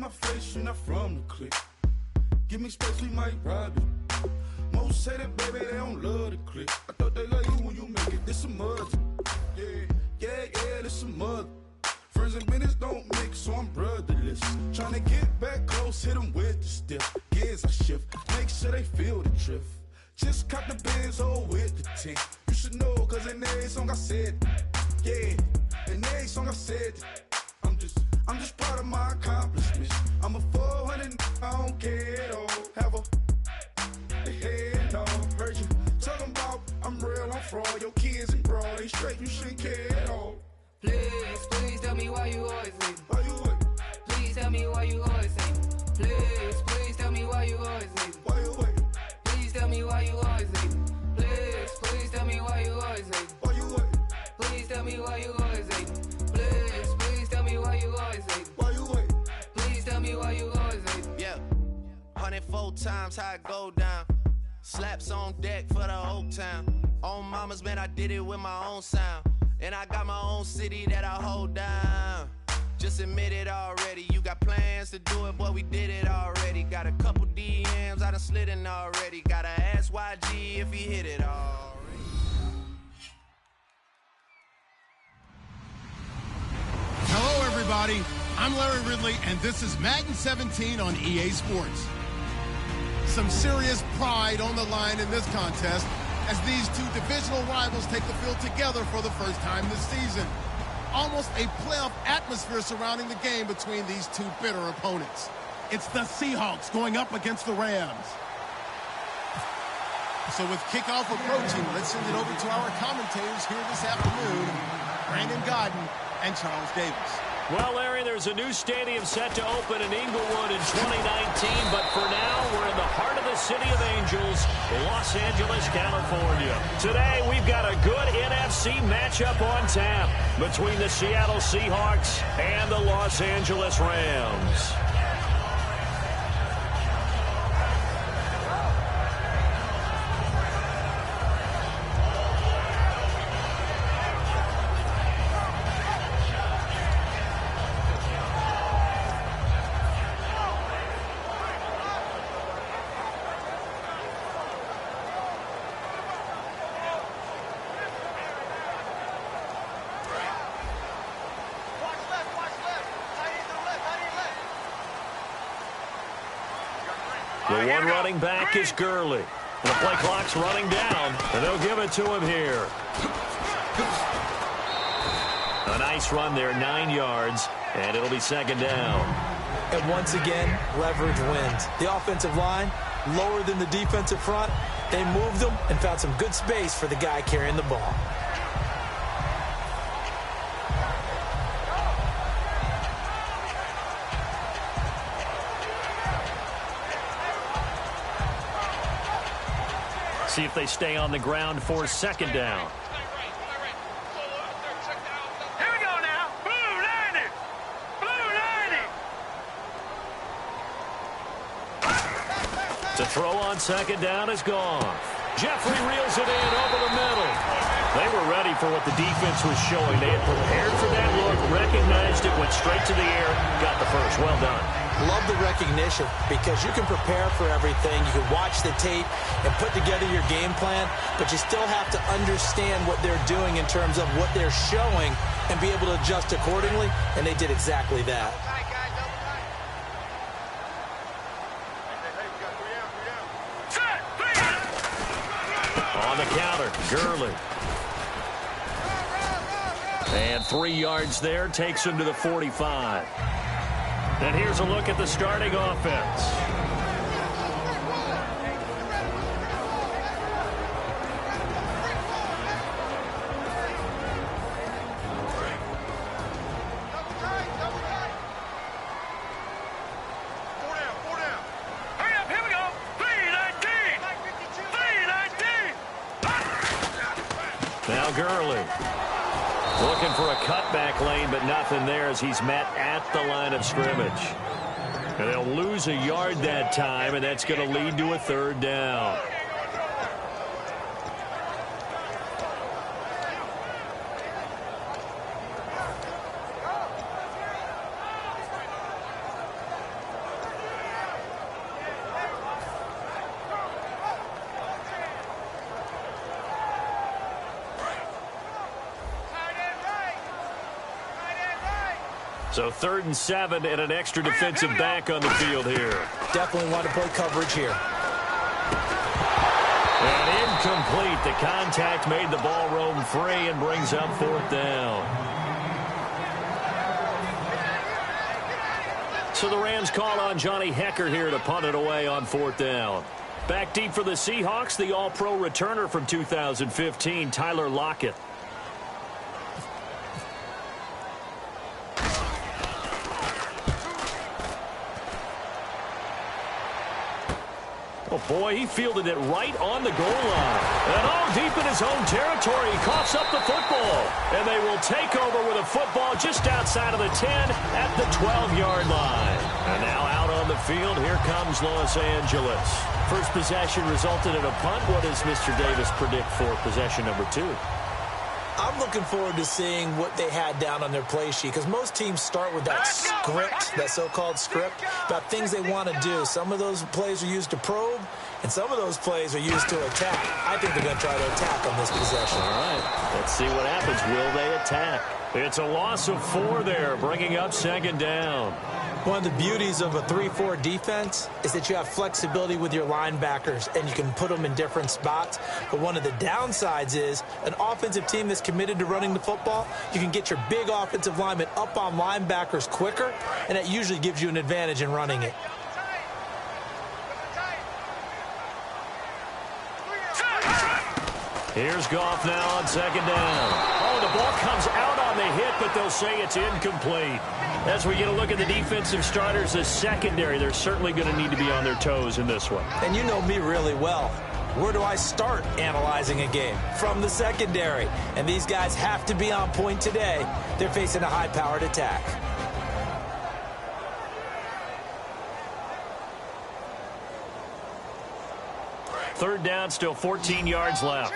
my face, you're not from the clique. Give me space, we might rob it. Most say that, baby, they don't love the clique. I thought they love you when you make it. This some mother. Yeah, this some mother. Friends and business don't mix, so I'm brotherless. Tryna get back close, hit them with the stiff. Gears I shift, make sure they feel the drift. Just cop the Benz, with the tint. You should know, cause in every song I said, yeah, in every song I said, I'm just proud of my accomplishments. I'm a 400, I don't care at all. Have a head on. Heard you talking about I'm real, I'm fraud. Your kids and broad ain't straight, you shouldn't care at all. Please tell me why you always leave. Why you wait? Please tell me why you always leave. Please tell me why you always leave. Why you wait? Please tell me why you always leave. Please tell me why you always leave. Why you wait? Please tell me why you always leave. Please tell me why you always leave. Why you wait? Please tell me why you always leave. Yeah, 104 times how it go down. Slaps on deck for the whole town. On mamas, man, I did it with my own sound. And I got my own city that I hold down. Just admit it already. You got plans to do it, boy, we did it already. Got a couple DMs, I done slid in already. Gotta ask YG if he hit it already. Hello, everybody. I'm Larry Ridley, and this is Madden 17 on EA Sports. Some serious pride on the line in this contest as these two divisional rivals take the field together for the first time this season. Almost a playoff atmosphere surrounding the game between these two bitter opponents. It's the Seahawks going up against the Rams. So with kickoff approaching, let's send it over to our commentators here this afternoon, Brandon Godden and Charles Davis. Well, Larry, there's a new stadium set to open in Inglewood in 2019, but for now, we're in the heart of the City of Angels, Los Angeles, California. Today, we've got a good NFC matchup on tap between the Seattle Seahawks and the Los Angeles Rams. The one running back is Gurley. The play clock's running down, and they'll give it to him here. A nice run there, 9 yards, and it'll be second down. And once again, leverage wins. The offensive line, lower than the defensive front. They moved them and found some good space for the guy carrying the ball. See if they stay on the ground for second down. Here we go now. Blue 90. Blue 90. To throw on second down is gone. Jeffrey reels it in over the middle. They were ready for what the defense was showing. They had prepared for that look, recognized it, went straight to the air, got the first. Well done. Love the recognition because you can prepare for everything. You can watch the tape and put together your game plan, but you still have to understand what they're doing in terms of what they're showing and be able to adjust accordingly, and they did exactly that. On the counter, Gurley. And 3 yards there, takes him to the 45. And here's a look at the starting offense. Now Gurley. Looking for a cutback lane, but nothing there as he's met at the line of scrimmage. And they'll lose a yard that time, and that's going to lead to a third down. So 3rd and 7 and an extra defensive back on the field here. Definitely want to play coverage here. And incomplete. The contact made the ball roam free and brings up 4th down. So the Rams call on Johnny Hecker here to punt it away on 4th down. Back deep for the Seahawks, the All-Pro returner from 2015, Tyler Lockett. Oh, boy, he fielded it right on the goal line. And all deep in his own territory, he coughs up the football. And they will take over with a football just outside of the 10 at the 12-yard line. And now out on the field, here comes Los Angeles. First possession resulted in a punt. What does Mr. Davis predict for possession number 2? I'm looking forward to seeing what they had down on their play sheet, because most teams start with that script, that so-called script, about things they want to do. Some of those plays are used to probe, and some of those plays are used to attack. I think they're going to try to attack on this possession. All right, let's see what happens. Will they attack? It's a loss of 4 there, bringing up 2nd down. One of the beauties of a 3-4 defense is that you have flexibility with your linebackers, and you can put them in different spots. But one of the downsides is an offensive team that's committed to running the football, you can get your big offensive linemen up on linebackers quicker, and that usually gives you an advantage in running it. Here's Goff now on 2nd down. Oh, the ball comes out on the hit, but they'll say it's incomplete. As we get a look at the defensive starters, the secondary, they're certainly going to need to be on their toes in this one. And you know me really well. Where do I start analyzing a game? From the secondary. And these guys have to be on point today. They're facing a high-powered attack. Third down, still 14 yards left.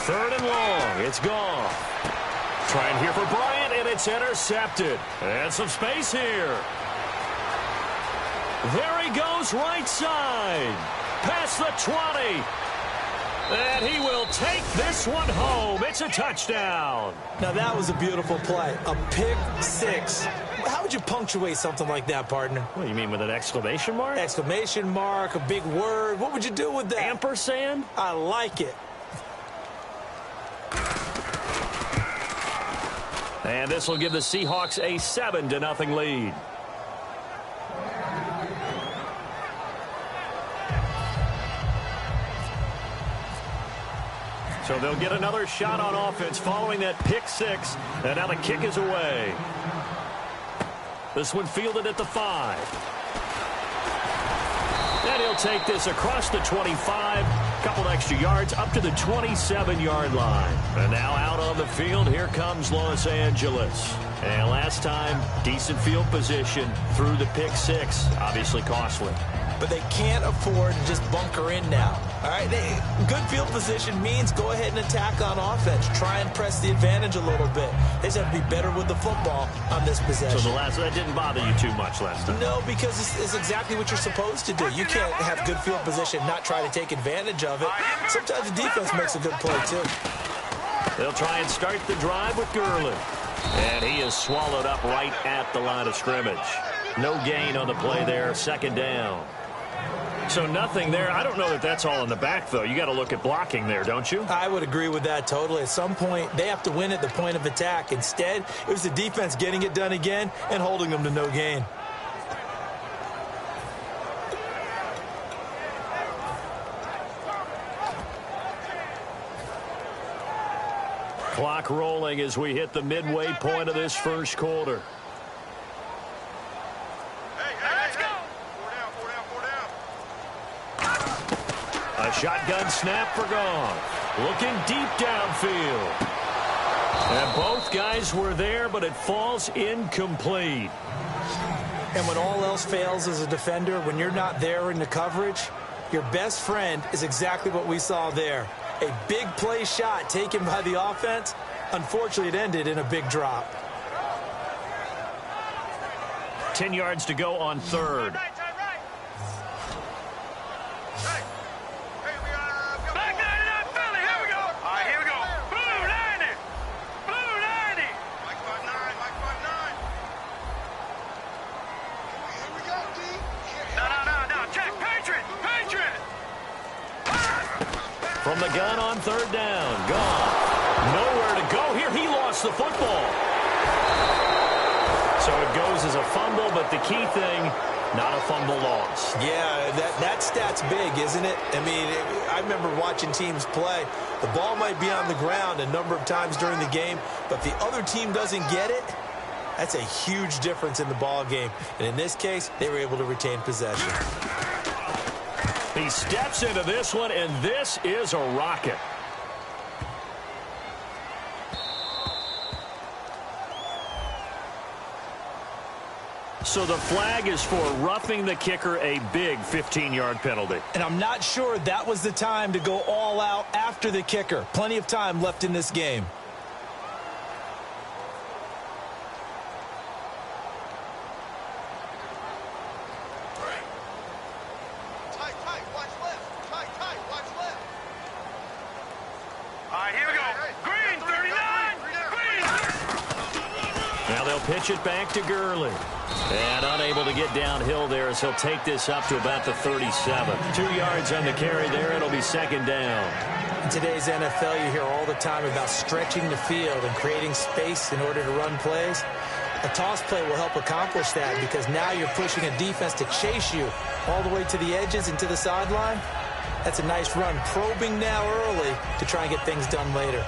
Third and long. It's gone. Trying here for Bryant, and it's intercepted. And some space here. There he goes, right side. Past the 20. And he will take this one home. It's a touchdown. Now, that was a beautiful play. A pick 6. How would you punctuate something like that, partner? What, you mean with an exclamation mark? Exclamation mark, a big word. What would you do with that? Ampersand? I like it. And this will give the Seahawks a 7-0 lead. So they'll get another shot on offense following that pick 6. And now the kick is away. This one fielded at the 5. And he'll take this across the 25. Couple extra yards up to the 27-yard line. And now out on the field, here comes Los Angeles. And last time, decent field position through the pick 6. Obviously costly. But they can't afford to just bunker in now. All right, good field position means go ahead and attack on offense. Try and press the advantage a little bit. They just have to be better with the football on this possession. So that didn't bother you too much last time? No, because it's exactly what you're supposed to do. You can't have good field position, not try to take advantage of it. Sometimes the defense makes a good play, too. They'll try and start the drive with Gurley. And he is swallowed up right at the line of scrimmage. No gain on the play there, 2nd down. So nothing there. I don't know that that's all in the back, though. You got to look at blocking there, don't you? I would agree with that totally. At some point, they have to win at the point of attack. Instead, it was the defense getting it done again and holding them to no gain. Clock rolling as we hit the midway point of this first quarter. A shotgun snap for Goff. Looking deep downfield. And both guys were there, but it falls incomplete. And when all else fails as a defender, when you're not there in the coverage, your best friend is exactly what we saw there. A big play shot taken by the offense. Unfortunately, it ended in a big drop. 10 yards to go on 3rd. from the gun on third down. Gone. Nowhere to go here. He lost the football. So it goes as a fumble, but the key thing, not a fumble loss. Yeah, that stat's big, isn't it? I mean, I remember watching teams play. The ball might be on the ground a number of times during the game, but if the other team doesn't get it, that's a huge difference in the ball game. And in this case, they were able to retain possession. He steps into this one, and this is a rocket. So the flag is for roughing the kicker, a big 15-yard penalty. And I'm not sure that was the time to go all out after the kicker. Plenty of time left in this game. Pitch it back to Gurley. And unable to get downhill there as he'll take this up to about the 37. 2 yards on the carry there. It'll be second down. In today's NFL, you hear all the time about stretching the field and creating space in order to run plays. A toss play will help accomplish that because now you're pushing a defense to chase you all the way to the edges and to the sideline. That's a nice run. Probing now early to try and get things done later.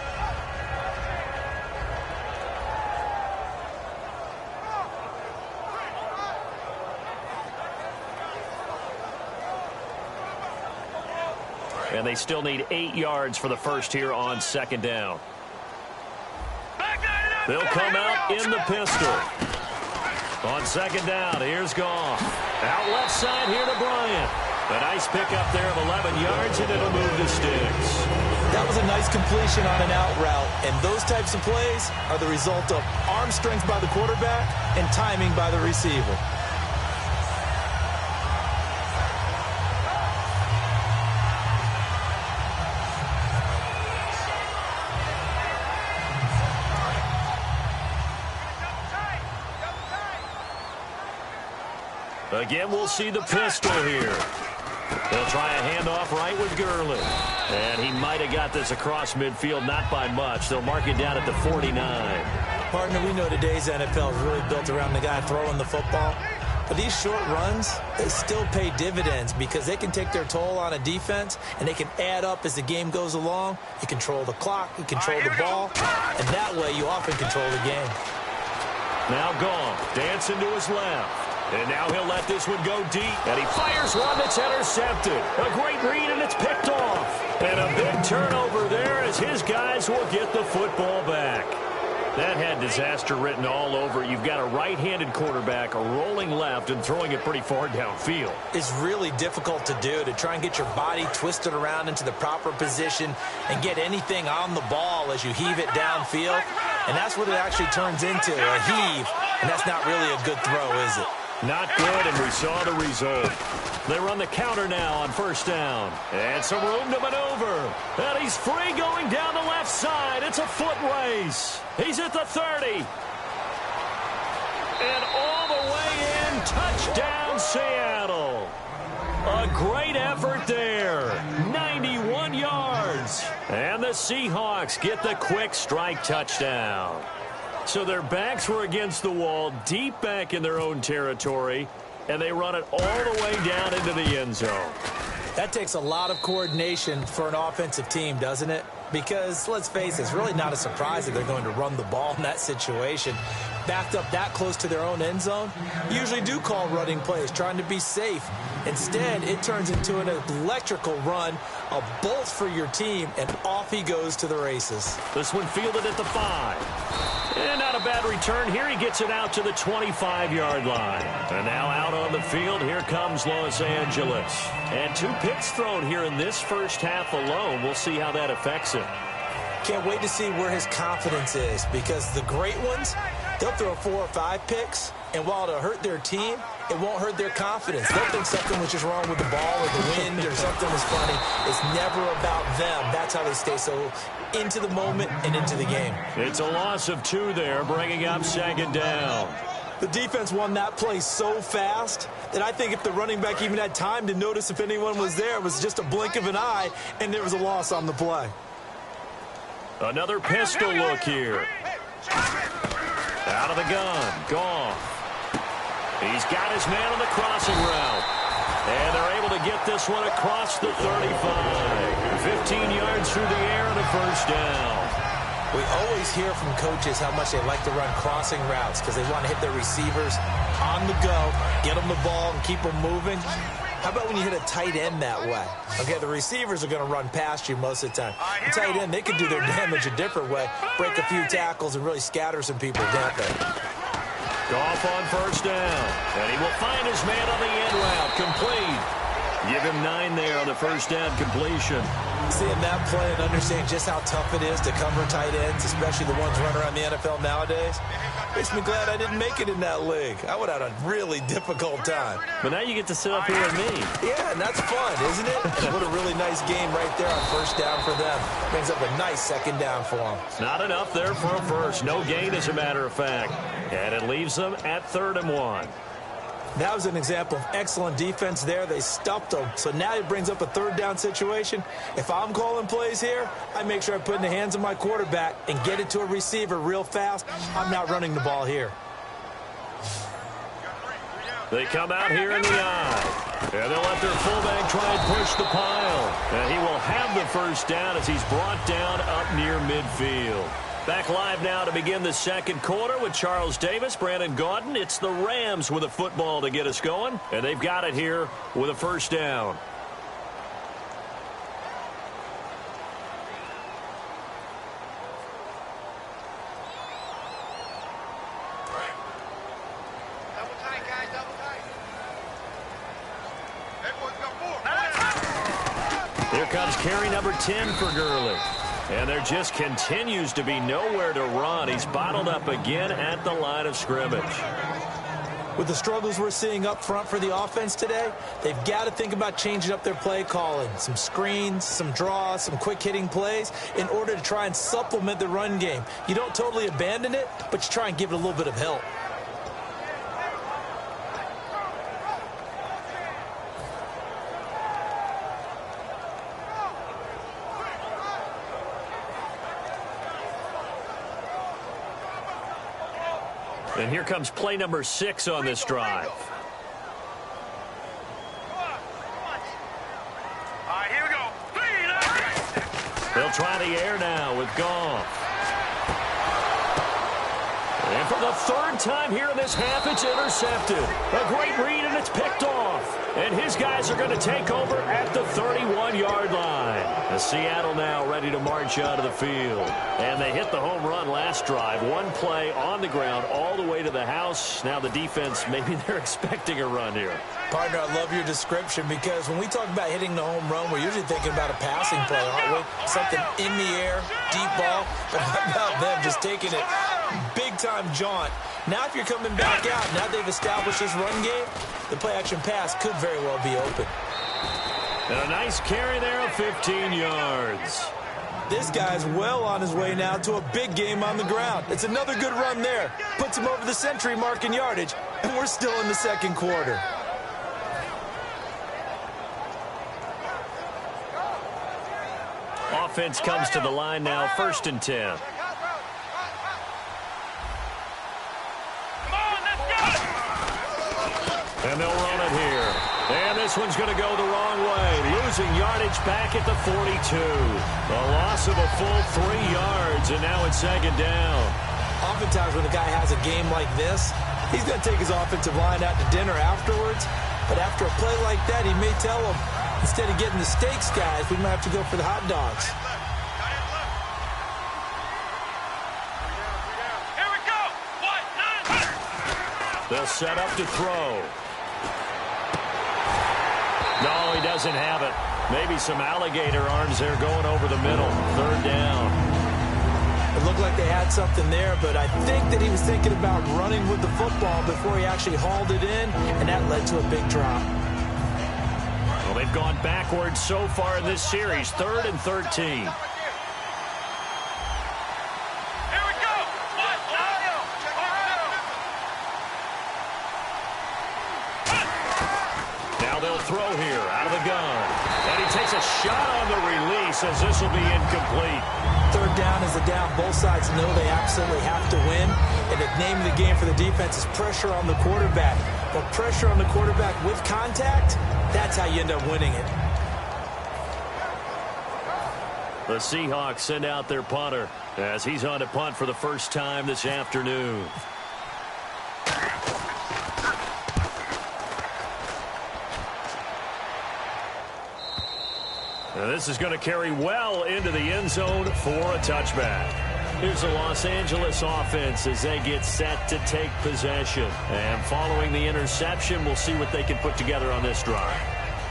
And they still need 8 yards for the first here on second down. They'll come out in the pistol. On second down, here's Goff. Out left side here to Bryant. A nice pickup there of 11 yards, and it'll move the sticks. That was a nice completion on an out route, and those types of plays are the result of arm strength by the quarterback and timing by the receiver. Again, we'll see the pistol here. They'll try a handoff right with Gurley. And he might have got this across midfield, not by much. They'll mark it down at the 49. Partner, we know today's NFL is really built around the guy throwing the football. But these short runs, they still pay dividends because they can take their toll on a defense, and they can add up as the game goes along. You control the clock, you control the ball, and that way you often control the game. Now Goff, dancing to his left. And now he'll let this one go deep. And he fires one that's intercepted. A great read, and it's picked off. And a big turnover there as his guys will get the football back. That had disaster written all over it. You've got a right-handed quarterback rolling left and throwing it pretty far downfield. It's really difficult to do, to try and get your body twisted around into the proper position and get anything on the ball as you heave it downfield. And that's what it actually turns into, a heave. And that's not really a good throw, is it? Not good, and we saw the result. They run the counter now on first down. And some room to maneuver. And he's free going down the left side. It's a foot race. He's at the 30. And all the way in, touchdown Seattle. A great effort there. 91 yards. And the Seahawks get the quick strike touchdown. So their backs were against the wall, deep back in their own territory, and they run it all the way down into the end zone. That takes a lot of coordination for an offensive team, doesn't it? Because, let's face it, it's really not a surprise that they're going to run the ball in that situation. Backed up that close to their own end zone, usually do call running plays, trying to be safe. Instead, it turns into an electrical run, a bolt for your team, and off he goes to the races. This one fielded at the 5. And not a bad return here. He gets it out to the 25-yard line. And now out on the field, here comes Los Angeles. And 2 picks thrown here in this first half alone. We'll see how that affects him. Can't wait to see where his confidence is, because the great ones, they'll throw 4 or 5 picks, and while it'll hurt their team, it won't hurt their confidence. They'll think something was just wrong with the ball or the wind or something was funny. It's never about them. That's how they stay so into the moment and into the game. It's a loss of 2 there, bringing up second down. The defense won that play so fast that I think if the running back even had time to notice if anyone was there, it was just a blink of an eye, and there was a loss on the play. Another pistol look here. Out of the gun. Goff. He's got his man on the crossing route. And they're able to get this one across the 35. 15 yards through the air and a first down. We always hear from coaches how much they like to run crossing routes because they want to hit their receivers on the go, get them the ball, and keep them moving. How about when you hit a tight end that way? Okay, the receivers are going to run past you most of the time. The tight end, they can do their damage a different way, break a few tackles, and really scatter some people down there. Goff on first down, and he will find his man on the end route, complete. Give him 9 there on the first down completion. Seeing that play and understanding just how tough it is to cover tight ends, especially the ones running around the NFL nowadays, makes me glad I didn't make it in that league. I would have had a really difficult time. But now you get to sit up here with me. Yeah, and that's fun, isn't it? And what a really nice game right there on first down for them. Brings up a nice second down for them. Not enough there for a first. No gain, as a matter of fact. And it leaves them at 3rd and 1. That was an example of excellent defense there. They stuffed them. So now it brings up a 3rd down situation. If I'm calling plays here, I make sure I put it in the hands of my quarterback and get it to a receiver real fast. I'm not running the ball here. They come out here in the eye. And they'll let their fullback try and push the pile. And he will have the first down as he's brought down up near midfield. Back live now to begin the second quarter with Charles Davis, Brandon Gaudin. It's the Rams with a football to get us going, and they've got it here with a first down. Double tight, guys, double tight. Here comes carry number 10 for Gurley. And there just continues to be nowhere to run. He's bottled up again at the line of scrimmage. With the struggles we're seeing up front for the offense today, they've got to think about changing up their play calling. Some screens, some draws, some quick-hitting plays in order to try and supplement the run game. You don't totally abandon it, but you try and give it a little bit of help. And here comes play number 6 on this drive. All right, here we go. They'll try the air now with Goff. And for the 3rd time here in this half, it's intercepted. A great read, and it's picked off. And his guys are going to take over at the 31-yard line. As Seattle now ready to march out of the field. And they hit the home run last drive. One play on the ground all the way to the house. Now the defense, maybe they're expecting a run here. Partner, I love your description because when we talk about hitting the home run, we're usually thinking about a passing play, aren't we? Something in the air, deep ball. But how about them just taking it big-time jaunt? Now if you're coming back out, now they've established this run game, the play-action pass could very well be open. And a nice carry there of 15 yards. This guy's well on his way now to a big game on the ground. It's another good run there. Puts him over the century mark in yardage, and we're still in the second quarter. Offense comes to the line now, 1st and 10. And they'll run it here. And this one's going to go the wrong way. Losing yardage back at the 42. A loss of a full 3 yards, and now it's 2nd down. Oftentimes when a guy has a game like this, he's going to take his offensive line out to dinner afterwards. But after a play like that, he may tell them, instead of getting the steaks, guys, we might have to go for the hot dogs. Here we go. They'll set up to throw. No, he doesn't have it. Maybe some alligator arms there going over the middle. 3rd down. It looked like they had something there, but I think that he was thinking about running with the football before he actually hauled it in, and that led to a big drop. Well, they've gone backwards so far in this series. 3rd and 13. they'll throw here out of the gun. And he takes a shot on the release as this will be incomplete. Third down is a down. Both sides know they absolutely have to win. And the name of the game for the defense is pressure on the quarterback. But pressure on the quarterback with contact, that's how you end up winning it. The Seahawks send out their punter as he's on to punt for the first time this afternoon. Now this is going to carry well into the end zone for a touchback. Here's the Los Angeles offense as they get set to take possession. And following the interception, we'll see what they can put together on this drive.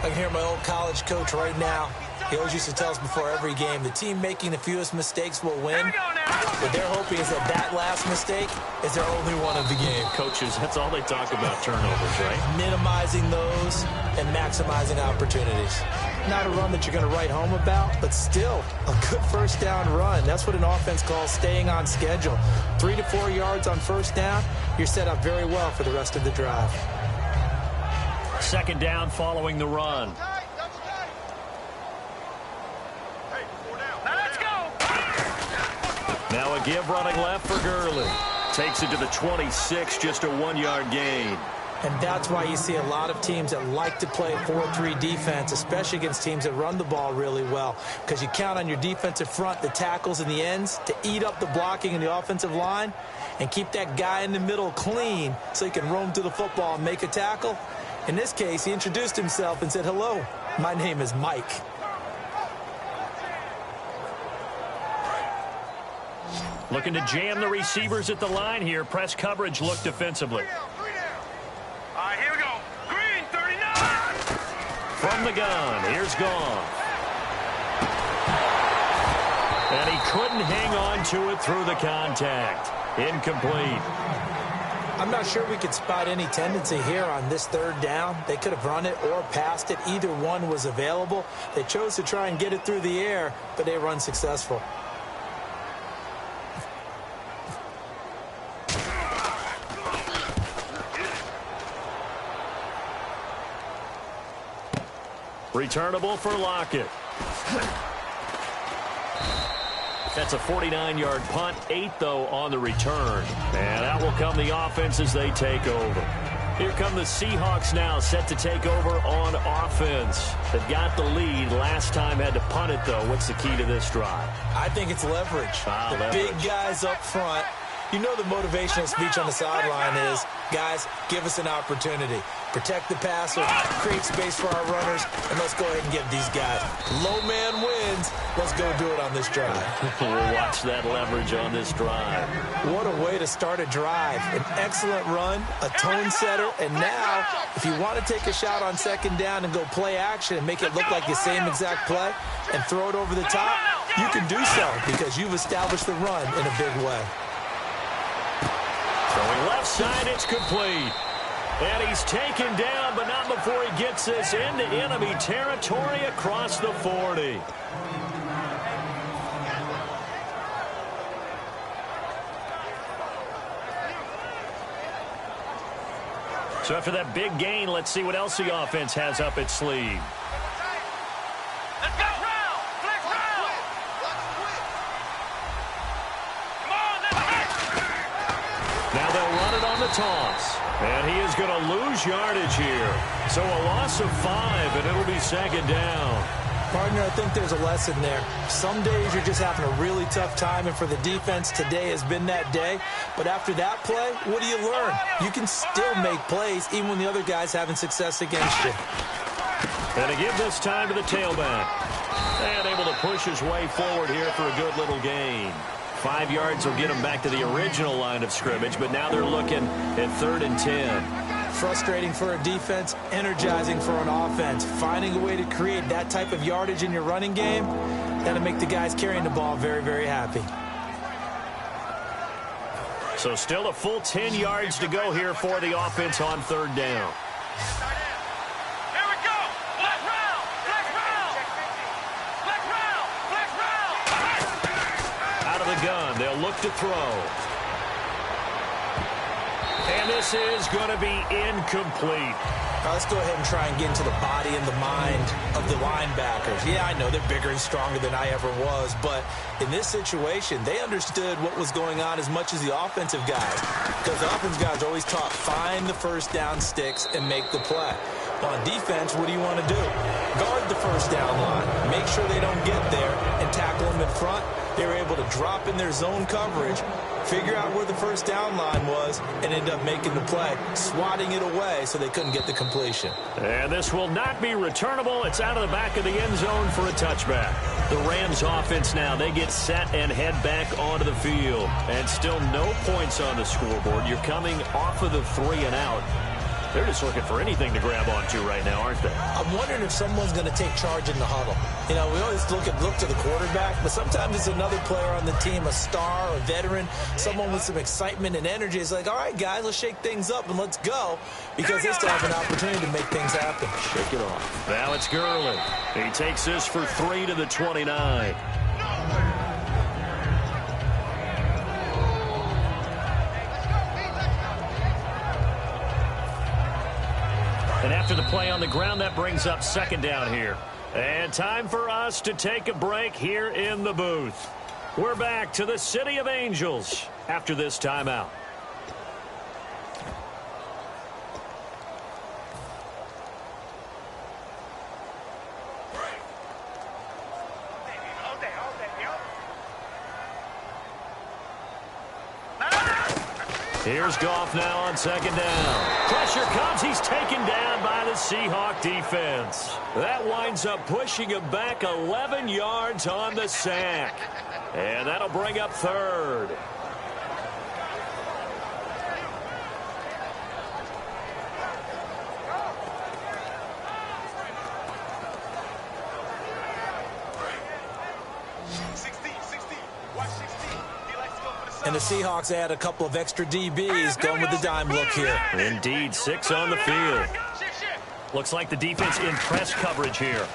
I can hear my old college coach right now. He always used to tell us before every game, the team making the fewest mistakes will win. What they're hoping is that last mistake is their only one of the game. Coaches, that's all they talk about, turnovers, right? Minimizing those and maximizing opportunities. Not a run that you're going to write home about, but still a good first down run. That's what an offense calls staying on schedule. 3 to 4 yards on first down, you're set up very well for the rest of the drive. Second down following the run. Now a give running left for Gurley. Takes it to the 26, just a 1-yard gain. And that's why you see a lot of teams that like to play 4-3 defense, especially against teams that run the ball really well, because you count on your defensive front, the tackles and the ends, to eat up the blocking in the offensive line and keep that guy in the middle clean so he can roam to the football and make a tackle. In this case, he introduced himself and said, "Hello, my name is Mike." Looking to jam the receivers at the line here. Press coverage look defensively. All right, here we go. Green, 39. From the gun, here's Goff. And he couldn't hang on to it through the contact. Incomplete. I'm not sure we could spot any tendency here on this third down. They could have run it or passed it. Either one was available. They chose to try and get it through the air, but they were unsuccessful. Returnable for Lockett. That's a 49-yard punt, 8 though on the return. And that will come the offense as they take over. Here come the Seahawks now, set to take over on offense. They've got the lead. Last time had to punt it though. What's the key to this drive? I think it's leverage. Big guys up front. You know the motivational speech on the sideline is, guys, give us an opportunity. Protect the passer, create space for our runners, and let's go ahead and give these guys. Low man wins. Let's go do it on this drive. We'll watch that leverage on this drive. What a way to start a drive. An excellent run, a tone setter, and now, if you want to take a shot on second down and go play action and make it look like the same exact play and throw it over the top, you can do so because you've established the run in a big way. Going left side, it's complete. And he's taken down, but not before he gets this into enemy territory across the 40. So after that big gain, let's see what else the offense has up its sleeve. Let's go. Round. Flex round. Come on, let's go. Now they'll run it on the toss. And he is going to lose yardage here. So a loss of 5, and it'll be second down. Partner, I think there's a lesson there. Some days you're just having a really tough time, and for the defense, today has been that day. But after that play, what do you learn? You can still make plays even when the other guy's having success against you. And to give this time to the tailback. And able to push his way forward here for a good little gain. 5 yards will get them back to the original line of scrimmage, but now they're looking at 3rd and 10. Frustrating for a defense, energizing for an offense. Finding a way to create that type of yardage in your running game, that'll make the guys carrying the ball very, very happy. So still a full 10 yards to go here for the offense on 3rd down. Here we go. Flex round. Flex round. Flex round. Flex round. Out of the gun, they'll look to throw. And this is going to be incomplete. Let's go ahead and try and get into the body and the mind of the linebackers. Yeah, I know they're bigger and stronger than I ever was, but in this situation, they understood what was going on as much as the offensive guys, because the offensive guys are always taught, find the first down sticks and make the play. On defense, what do you want to do? Guard the first down line. Make sure they don't get there and tackle them in front. They were able to drop in their zone coverage, figure out where the first down line was, and end up making the play, swatting it away so they couldn't get the completion. And this will not be returnable. It's out of the back of the end zone for a touchback. The Rams offense now, they get set and head back onto the field. And still no points on the scoreboard. You're coming off of the 3 and out. They're just looking for anything to grab onto right now, aren't they? I'm wondering if someone's going to take charge in the huddle. You know, we always look to the quarterback, but sometimes it's another player on the team, a star, a veteran, someone with some excitement and energy. It's like, all right, guys, let's shake things up and let's go, because they still have an opportunity to make things happen. Shake it off. Now it's Gurley. He takes this for 3 to the 29. And after the play on the ground, that brings up second down here. And time for us to take a break here in the booth. We're back to the City of Angels after this timeout. Here's Goff now on second down. Pressure comes. He's taken down by the Seahawk defense. That winds up pushing him back 11 yards on the sack. And that'll bring up third. And the Seahawks add a couple of extra DBs going with the dime look here. Indeed, 6 on the field. Looks like the defense in press coverage here.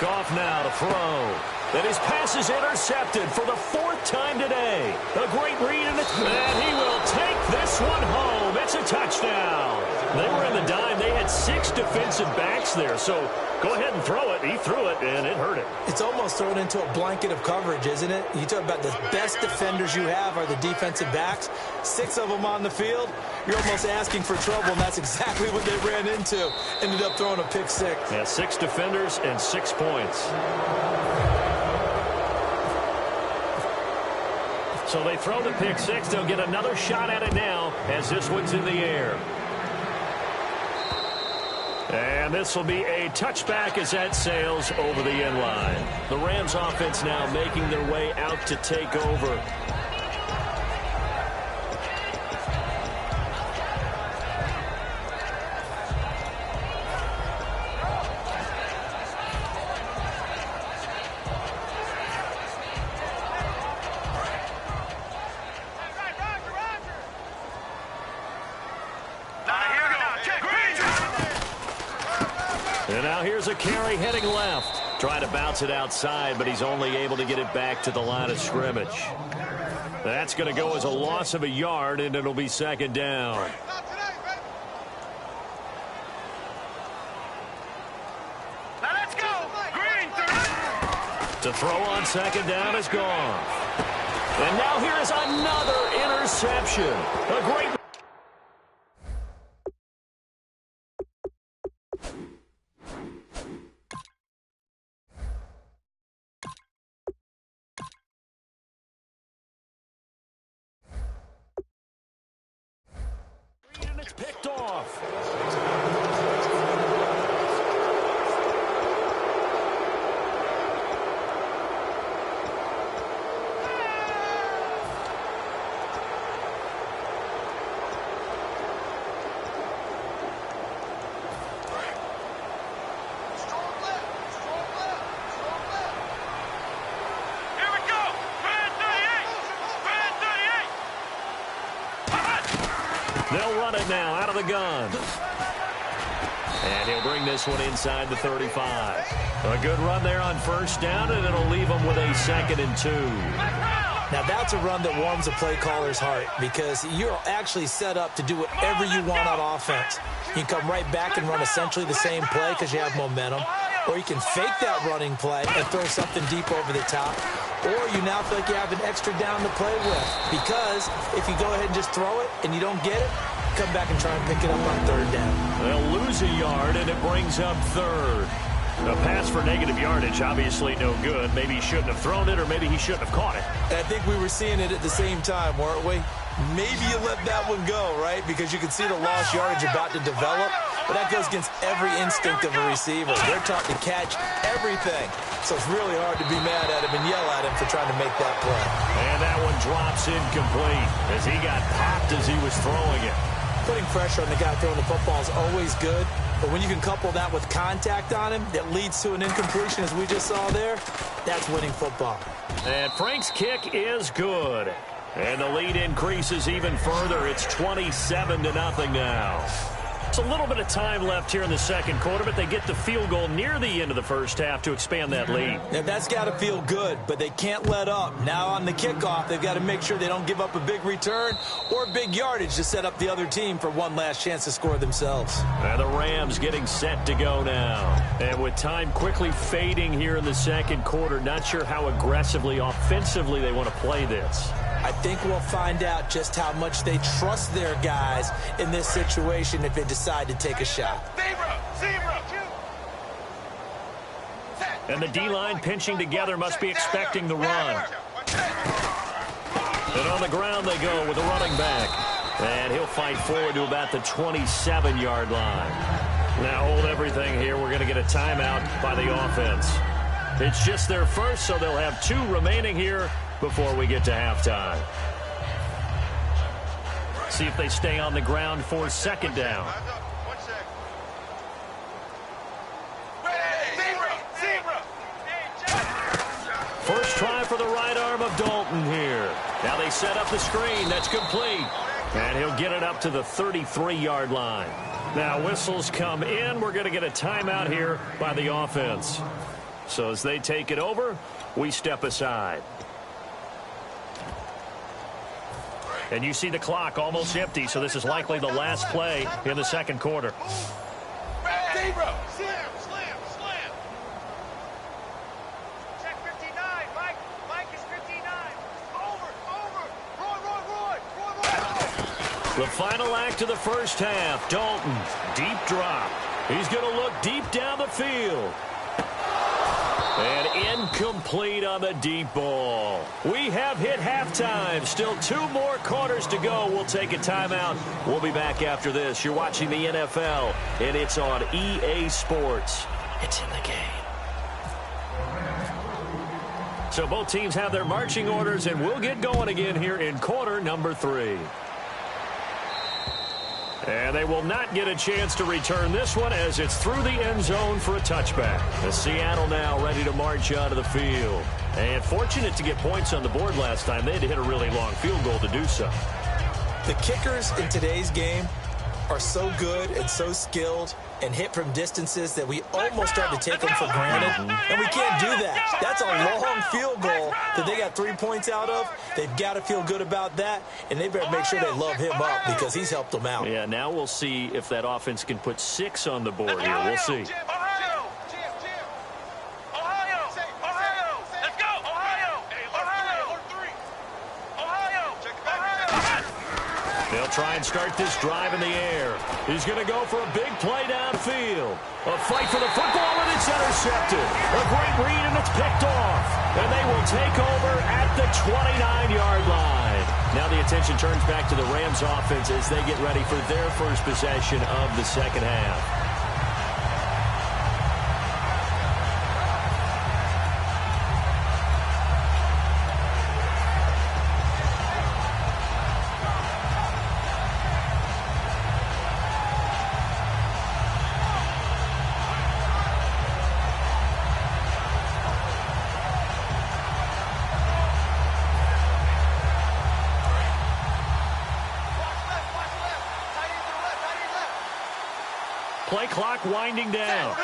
Goff now to throw. And his pass is intercepted for the 4th time today. A great read, and he will take this one home. It's a touchdown. They were in the dime. They had 6 defensive backs there, so go ahead and throw it. He threw it, and it hurt it. It's almost thrown into a blanket of coverage, isn't it? You talk about the best defenders you have are the defensive backs. 6 of them on the field. You're almost asking for trouble, and that's exactly what they ran into. Ended up throwing a pick 6. Yeah, 6 defenders and 6 points. So they throw the pick 6. They'll get another shot at it now as this one's in the air. And this will be a touchback as that sails over the end line. The Rams offense now making their way out to take over. And now here's a carry heading left. Trying to bounce it outside, but he's only able to get it back to the line of scrimmage. That's going to go as a loss of a yard, and it'll be second down. Now let's go. Green. To throw on second down is gone. And now here is another interception. A great... And it's picked off. They'll run it now out of the gun. And he'll bring this one inside the 35. A good run there on first down, and it'll leave them with a 2nd and 2. Now, that's a run that warms a play caller's heart because you're actually set up to do whatever you want on offense. You can come right back and run essentially the same play because you have momentum, or you can fake that running play and throw something deep over the top, or you now feel like you have an extra down to play with because if you go ahead and just throw it and you don't get it, come back and try and pick it up on third down. They'll lose a yard, and it brings up third. A pass for negative yardage, obviously no good. Maybe he shouldn't have thrown it, or maybe he shouldn't have caught it. I think we were seeing it at the same time, weren't we? Maybe you let that one go, right? Because you can see the lost yardage about to develop, but that goes against every instinct of a receiver. They're taught to catch everything, so it's really hard to be mad at him and yell at him for trying to make that play. And that one drops incomplete as he got popped as he was throwing it. Putting pressure on the guy throwing the football is always good, but when you can couple that with contact on him that leads to an incompletion, as we just saw there, that's winning football. And Frank's kick is good. And the lead increases even further. It's 27-0 now. It's a little bit of time left here in the second quarter, but they get the field goal near the end of the first half to expand that lead. Now, that's got to feel good, but they can't let up. Now on the kickoff, they've got to make sure they don't give up a big return or big yardage to set up the other team for one last chance to score themselves. And the Rams getting set to go now. And with time quickly fading here in the second quarter, not sure how aggressively, offensively they want to play this. I think we'll find out just how much they trust their guys in this situation if they decide to take a shot. And the D-line pinching together must be expecting the run. And on the ground they go with the running back. And he'll fight forward to about the 27-yard line. Now hold everything here. We're going to get a timeout by the offense. It's just their first, so they'll have 2 remaining here before we get to halftime. See if they stay on the ground for second down. First try for the right arm of Dalton here. Now they set up the screen. That's complete. And he'll get it up to the 33-yard line. Now whistles come in. We're going to get a timeout here by the offense. So as they take it over, we step aside. And you see the clock almost empty, so this is likely the last play in the second quarter. Slam. Check 59, Mike. Mike is 59. Over. Roy. The final act of the first half. Dalton, deep drop. He's going to look deep down the field. And incomplete on the deep ball. We have hit halftime. Still 2 more quarters to go. We'll take a timeout. We'll be back after this. You're watching the NFL, and it's on EA Sports. It's in the game. So both teams have their marching orders, and we'll get going again here in quarter number 3. And they will not get a chance to return this one as it's through the end zone for a touchback. The Seattle now ready to march onto the field. And fortunate to get points on the board last time. They had to hit a really long field goal to do so. The kickers in today's game are so good and so skilled and hit from distances that we almost start to take them for granted. And we can't do that. That's a long field goal that they got 3 points out of. They've got to feel good about that, and they better make sure they love him up because he's helped them out. Yeah, now we'll see if that offense can put 6 on the board here. We'll see. They'll try and start this drive in the air. He's going to go for a big play downfield. A fight for the football, and it's intercepted. A great read, and it's picked off. And they will take over at the 29-yard line. Now the attention turns back to the Rams offense as they get ready for their first possession of the second half. Play clock winding down.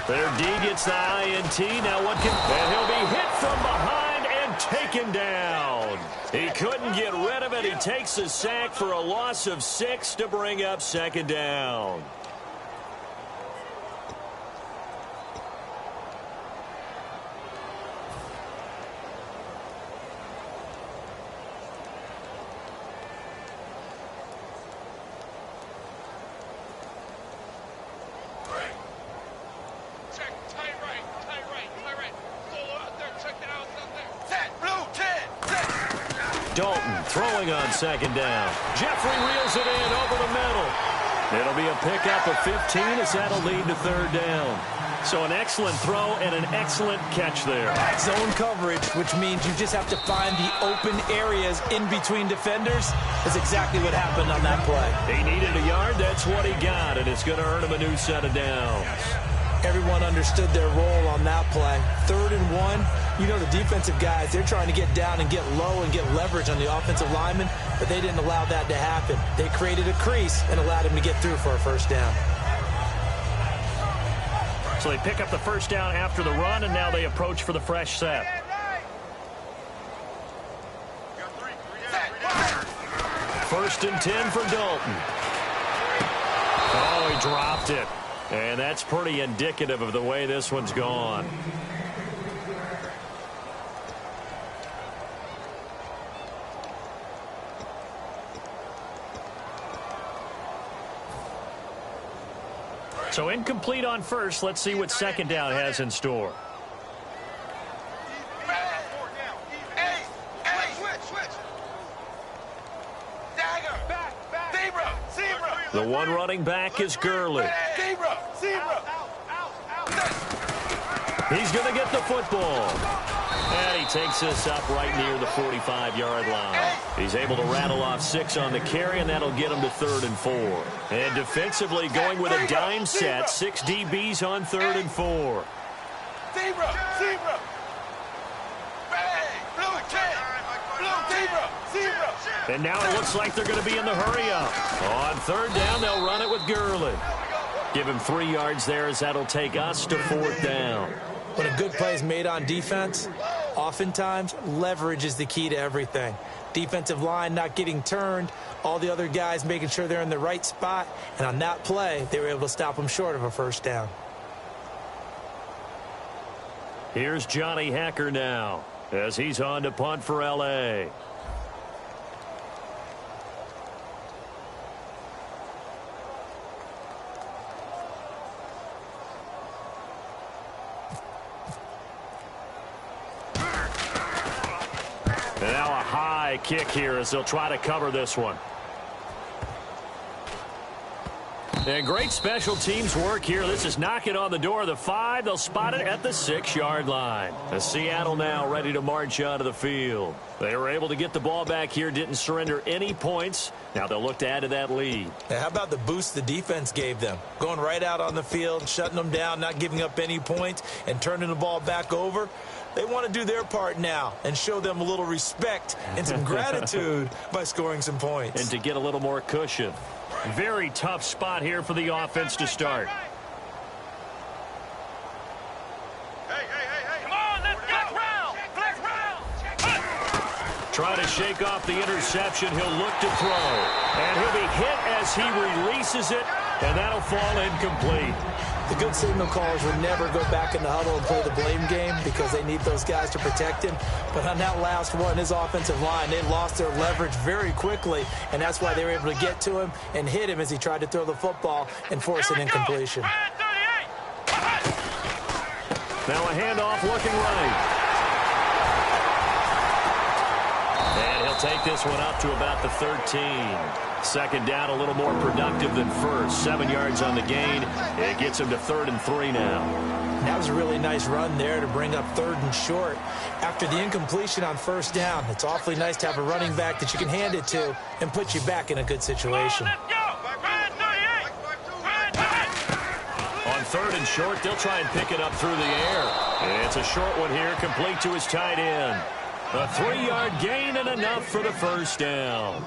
Their D gets the INT. Now what can... And he'll be hit from behind and taken down. He couldn't get rid of it. He takes a sack for a loss of 6 to bring up second down. Dalton throwing on second down. Jeffrey reels it in over the middle. It'll be a pickup of 15 as that'll lead to third down. So an excellent throw and an excellent catch there. Zone coverage, which means you just have to find the open areas in between defenders. That's exactly what happened on that play. He needed a yard. That's what he got, and it's going to earn him a new set of downs. Everyone understood their role on that play. 3rd and 1. You know the defensive guys, they're trying to get down and get low and get leverage on the offensive lineman, but they didn't allow that to happen. They created a crease and allowed him to get through for a first down. So they pick up the first down after the run, and now they approach for the fresh set. First and 10 for Dalton. Oh, he dropped it. And that's pretty indicative of the way this one's gone. So incomplete on first. Let's see what second down has in store. The one running back is Gurley. He's going to get the football. And he takes this up right near the 45-yard line. He's able to rattle off 6 on the carry, and that'll get him to 3rd and 4. And defensively going with a dime set, 6 DBs on 3rd and 4. And now it looks like they're going to be in the hurry-up. On 3rd down, they'll run it with Gurley. Give him 3 yards there as that'll take us to 4th down. When a good play is made on defense, oftentimes leverage is the key to everything. Defensive line not getting turned, all the other guys making sure they're in the right spot, and on that play, they were able to stop them short of a first down. Here's Johnny Hacker now as he's on to punt for L.A. And now a high kick here as they'll try to cover this one. And great special teams work here. This is knocking on the door of the 5. They'll spot it at the 6-yard line. As Seattle now ready to march onto the field. They were able to get the ball back here, didn't surrender any points. Now they'll look to add to that lead. Now, how about the boost the defense gave them? Going right out on the field, shutting them down, not giving up any points, and turning the ball back over. They want to do their part now and show them a little respect and some gratitude by scoring some points. And to get a little more cushion. Very tough spot here for the offense to start. Come on, let's get round. Let's round. Trying to shake off the interception. He'll look to throw. And he'll be hit as he releases it. And that'll fall incomplete. The good signal callers would never go back in the huddle and play the blame game because they need those guys to protect him. But on that last one, his offensive line, they lost their leverage very quickly, and that's why they were able to get to him and hit him as he tried to throw the football and force an incompletion. Now a handoff looking right. And he'll take this one up to about the 13. Second down, a little more productive than first. 7 yards on the gain. It gets him to 3rd and 3 now. That was a really nice run there to bring up 3rd and short. After the incompletion on first down, it's awfully nice to have a running back that you can hand it to and put you back in a good situation. On 3rd and short, they'll try and pick it up through the air. And it's a short one here, complete to his tight end. A 3-yard gain and enough for the first down.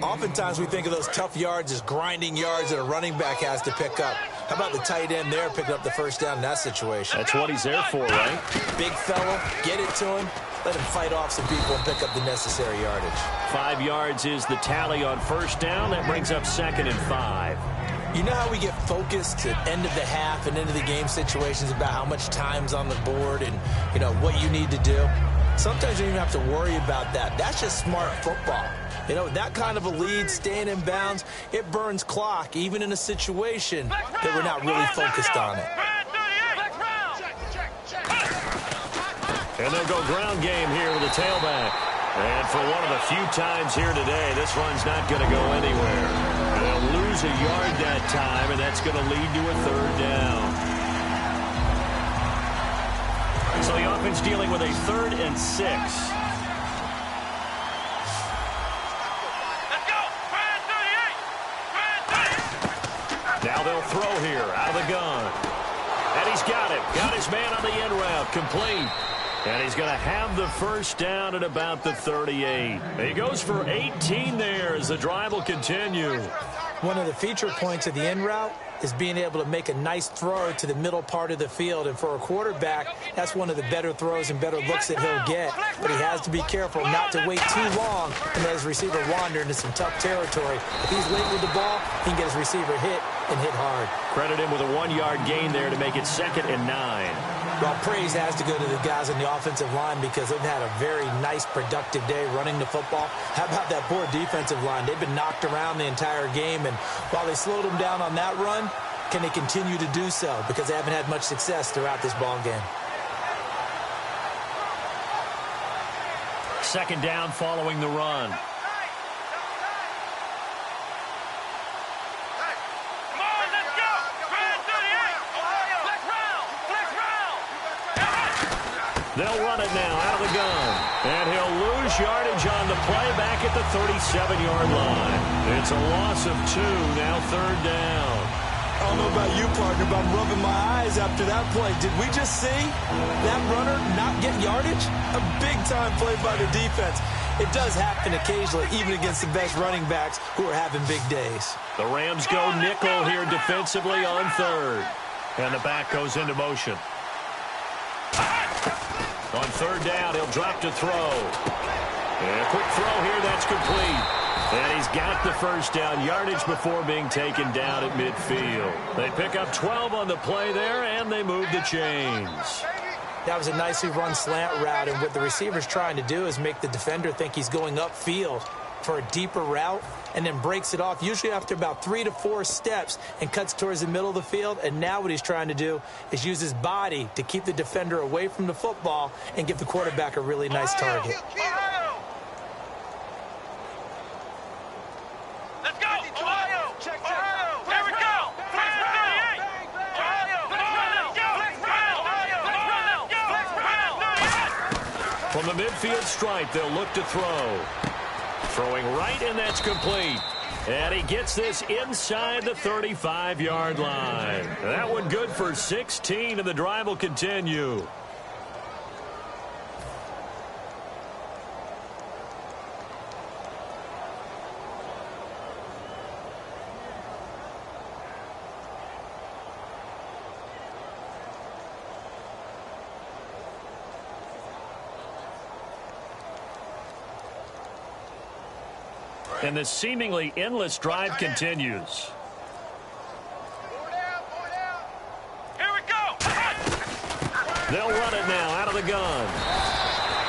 Oftentimes we think of those tough yards as grinding yards that a running back has to pick up. How about the tight end there picking up the first down in that situation? That's what he's there for, right? Big fella, get it to him. Let him fight off some people and pick up the necessary yardage. 5 yards is the tally on first down. That brings up 2nd and 5. You know how we get focused at end of the half and into the game situations about how much time's on the board and, you know, what you need to do? Sometimes you don't even have to worry about that. That's just smart football. You know, that kind of a lead, staying in bounds, it burns clock, even in a situation that we're not really focused on it. And they'll go ground game here with a tailback. And for one of the few times here today, this run's not going to go anywhere. They'll lose a yard that time, and that's going to lead to a 3rd down. So the offense dealing with a 3rd and 6. Now they'll throw here out of the gun. And he's got it. Got his man on the end route. Complete. And he's going to have the first down at about the 38. He goes for 18 there as the drive will continue. One of the feature points of the in route is being able to make a nice throw to the middle part of the field. And for a quarterback, that's one of the better throws and better looks that he'll get. But he has to be careful not to wait too long and let his receiver wander into some tough territory. If he's late with the ball, he can get his receiver hit and hit hard. Credit him with a 1-yard gain there to make it 2nd and 9. Well, praise has to go to the guys on the offensive line because they've had a very nice, productive day running the football. How about that poor defensive line? They've been knocked around the entire game, and while they slowed them down on that run, can they continue to do so? Because they haven't had much success throughout this ball game. 2nd down following the run. They'll run it now out of the gun. And he'll lose yardage on the play back at the 37-yard line. It's a loss of 2, now 3rd down. I don't know about you, partner, but I'm rubbing my eyes after that play. Did we just see that runner not get yardage? A big-time play by the defense. It does happen occasionally, even against the best running backs who are having big days. The Rams go nickel here defensively on 3rd. And the back goes into motion. On 3rd down, he'll drop to throw. And a quick throw here, that's complete. And he's got the first down yardage before being taken down at midfield. They pick up 12 on the play there, and they move the chains. That was a nicely run slant route, and what the receiver's trying to do is make the defender think he's going upfield for a deeper route and then breaks it off, usually after about 3 to 4 steps, and cuts towards the middle of the field. And now what he's trying to do is use his body to keep the defender away from the football and give the quarterback a really nice target. Let's go! Ohio! Ohio! Here we go! From the midfield stripe, they'll look to throw. Throwing right, and that's complete. And he gets this inside the 35-yard line. That one good for 16, and the drive will continue. And the seemingly endless drive continues. Here we go! They'll run it now out of the gun.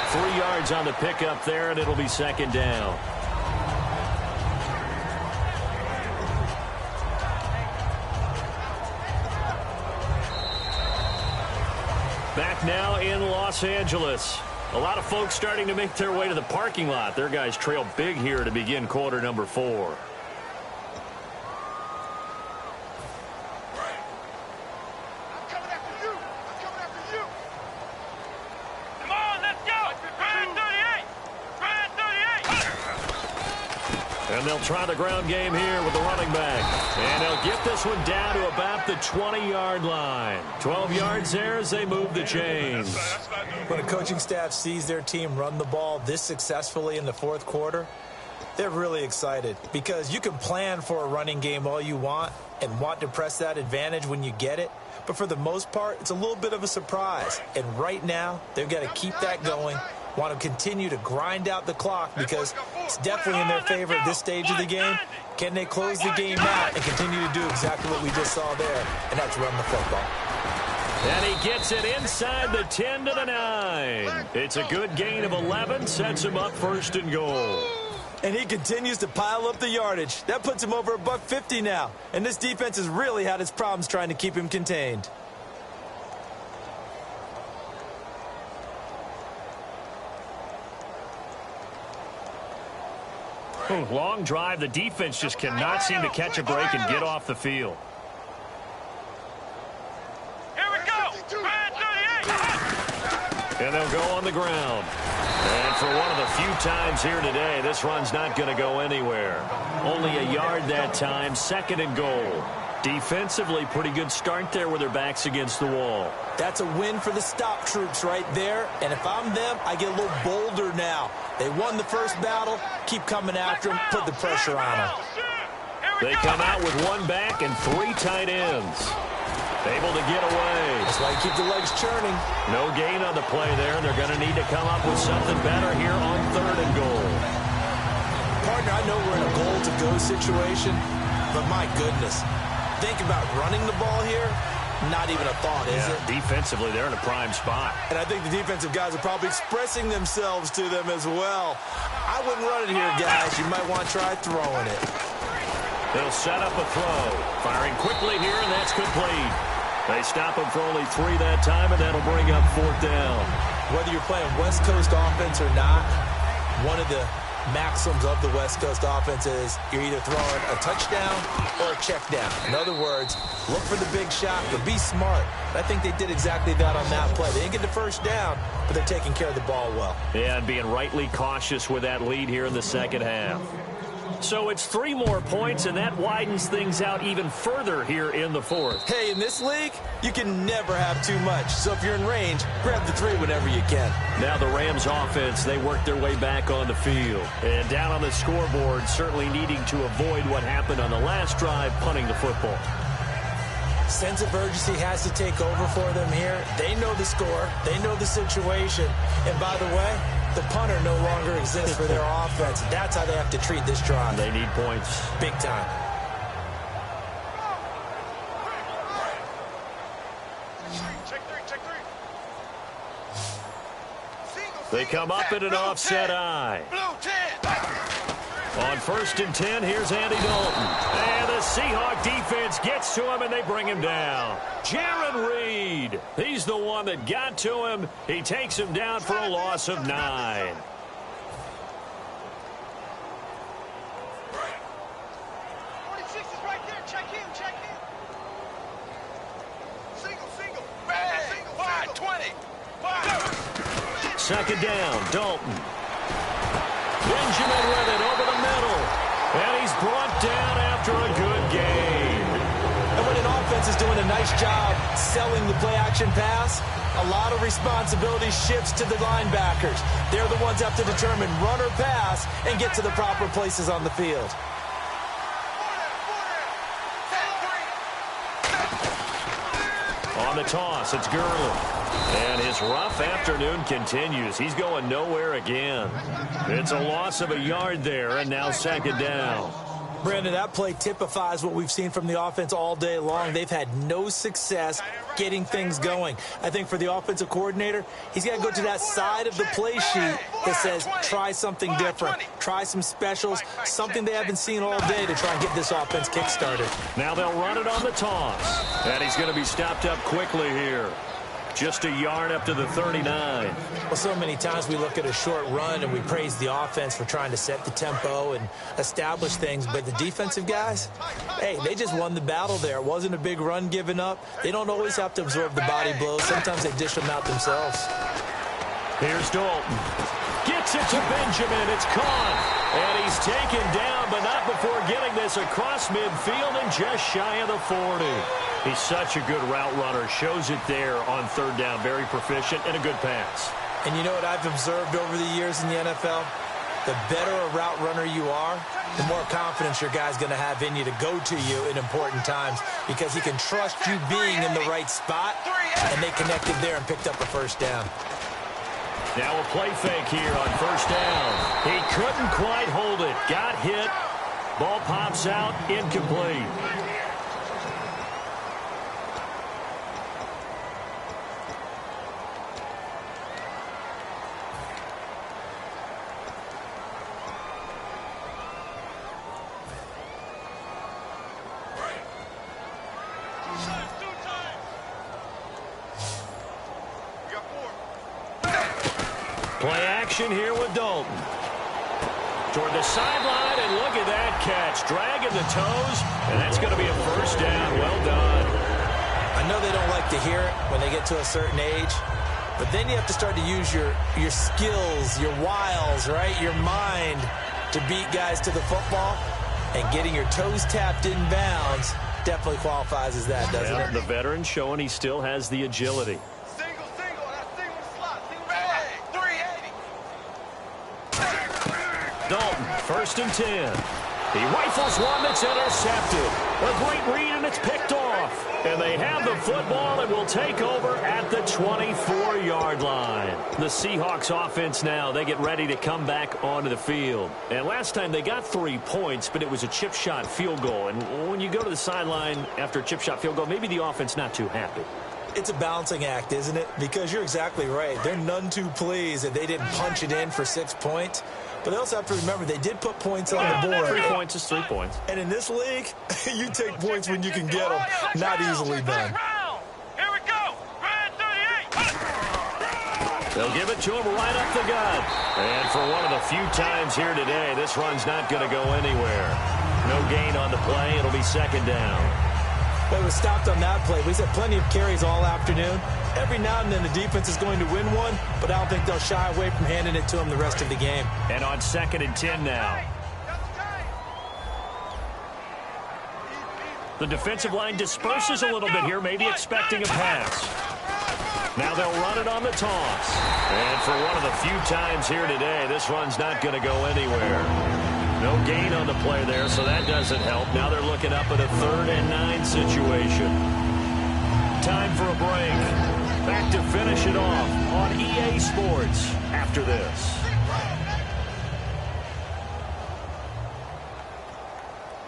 3 yards on the pickup there, and it'll be 2nd down. Back now in Los Angeles. A lot of folks starting to make their way to the parking lot. Their guys trail big here to begin quarter number 4. Come on, let's go! Brand 38! Brand 38! And they'll try the ground game here with the running back. And they'll get this one down to about the 20-yard line. 12 yards there as they move the chains. When a coaching staff sees their team run the ball this successfully in the 4th quarter, They're really excited because you can plan for a running game all you want and want to press that advantage when you get it. But for the most part, it's a little bit of a surprise. And right now, they've got to keep that going, want to continue to grind out the clock because it's definitely in their favor at this stage of the game. Can they close the game out and continue to do exactly what we just saw there, and that's run the football? And he gets it inside the 10 to the 9. It's a good gain of 11, sets him up first and goal. And he continues to pile up the yardage. That puts him over $150 now. And this defense has really had its problems trying to keep him contained. Long drive. The defense just cannot seem to catch a break and get off the field. Here we go. Man 38. And they'll go on the ground. And for one of the few times here today, this run's not going to go anywhere. Only a yard that time, second and goal. Defensively, pretty good start there with their backs against the wall. That's a win for the stop troops right there. And if I'm them, I get a little bolder now. They won the first battle. Keep coming after them. Put the pressure on them. They come out with one back and 3 tight ends. Able to get away. That's why you keep the legs churning. No gain on the play there. They're going to need to come up with something better here on third and goal. Partner, I know we're in a goal-to-go situation, but my goodness. Think about running the ball here. Not even a thought, is it? Defensively, they're in a prime spot. And I think the defensive guys are probably expressing themselves to them as well. I wouldn't run it here, guys. You might want to try throwing it. They'll set up a throw. Firing quickly here, and that's complete. They stop him for only 3 that time, and that'll bring up 4th down. Whether you're playing West Coast offense or not, one of the maxims of the West Coast offense is you're either throwing a touchdown or a check down. In other words, look for the big shot, but be smart. I think they did exactly that on that play. They didn't get the first down, but they're taking care of the ball well. Yeah, and being rightly cautious with that lead here in the second half. So it's 3 more points, and that widens things out even further here in the 4th. Hey, in this league, you can never have too much. So if you're in range, grab the 3 whenever you can. Now the Rams offense, they work their way back on the field. And down on the scoreboard, certainly needing to avoid what happened on the last drive, punting the football. Sense of urgency has to take over for them here. They know the score. They know the situation. And by the way, the punter no longer exists for their offense. That's how they have to treat this drive. They need points. Big time. They come up in an offset eye. On 1st and 10, here's Andy Dalton. And the Seahawk defense gets to him, and they bring him down. Jaron Reed, he's the one that got to him. He takes him down for a loss of 9. Second down, Dalton. Benjamin with it over the middle. And he's brought down after a good game. And when an offense is doing a nice job selling the play-action pass, a lot of responsibility shifts to the linebackers. They're the ones that have to determine run or pass and get to the proper places on the field. On the toss, it's Gurley. And his rough afternoon continues. He's going nowhere again. It's a loss of a yard there, and now second down. Brandon, that play typifies what we've seen from the offense all day long. They've had no success getting things going. I think for the offensive coordinator, he's got to go to that side of the play sheet that says try something different, try some specials, something they haven't seen all day to try and get this offense kick-started. Now they'll run it on the toss, and he's going to be stopped up quickly here. Just a yard up to the 39. Well, so many times we look at a short run and we praise the offense for trying to set the tempo and establish things, but the defensive guys, hey, they just won the battle there. It wasn't a big run given up. They don't always have to absorb the body blows. Sometimes they dish them out themselves. Here's Dalton. Gets it to Benjamin. It's caught. And he's taken down, but not before getting this across midfield and just shy of the 40. He's such a good route runner. Shows it there on third down. Very proficient and a good pass. And you know what I've observed over the years in the NFL? the better a route runner you are, the more confidence your guy's going to have in you to go to you in important times because he can trust you being in the right spot, and they connected there and picked up a first down. Now a play fake here on first down. He couldn't quite hold it. Got hit. Ball pops out, incomplete. Play action here with Dalton. Toward the sideline, and look at that catch. Dragging the toes, and that's going to be a first down. Well done. I know they don't like to hear it when they get to a certain age, but then you have to start to use your skills, your wiles, right, your mind to beat guys to the football, and getting your toes tapped in bounds definitely qualifies as that, doesn't it? The veteran showing he still has the agility. Dalton, 1st and 10. He rifles one that's intercepted. A great read, and it's picked off. And they have the football and will take over at the 24-yard line. The Seahawks offense now, they get ready to come back onto the field. And last time they got 3 points, but it was a chip shot field goal. And when you go to the sideline after a chip shot field goal, maybe the offense not too happy. It's a balancing act, isn't it? Because you're exactly right. They're none too pleased that they didn't punch it in for 6 points. But they also have to remember they did put points on the board. 3 points is 3 points. And in this league, you take points when you can get them. Not easily done. Here we go. Red 38. They'll give it to him right up the gut. And for one of the few times here today, this run's not going to go anywhere. No gain on the play. It'll be 2nd down. But it was stopped on that play. We've had plenty of carries all afternoon. Every now and then the defense is going to win one, but I don't think they'll shy away from handing it to them the rest of the game. And on 2nd and 10 now. The defensive line disperses a little bit here, maybe expecting a pass. Now they'll run it on the toss. And for one of the few times here today, this run's not going to go anywhere. No gain on the play there, so that doesn't help. Now they're looking up at a 3rd and 9 situation. Time for a break. Back to finish it off on EA Sports after this.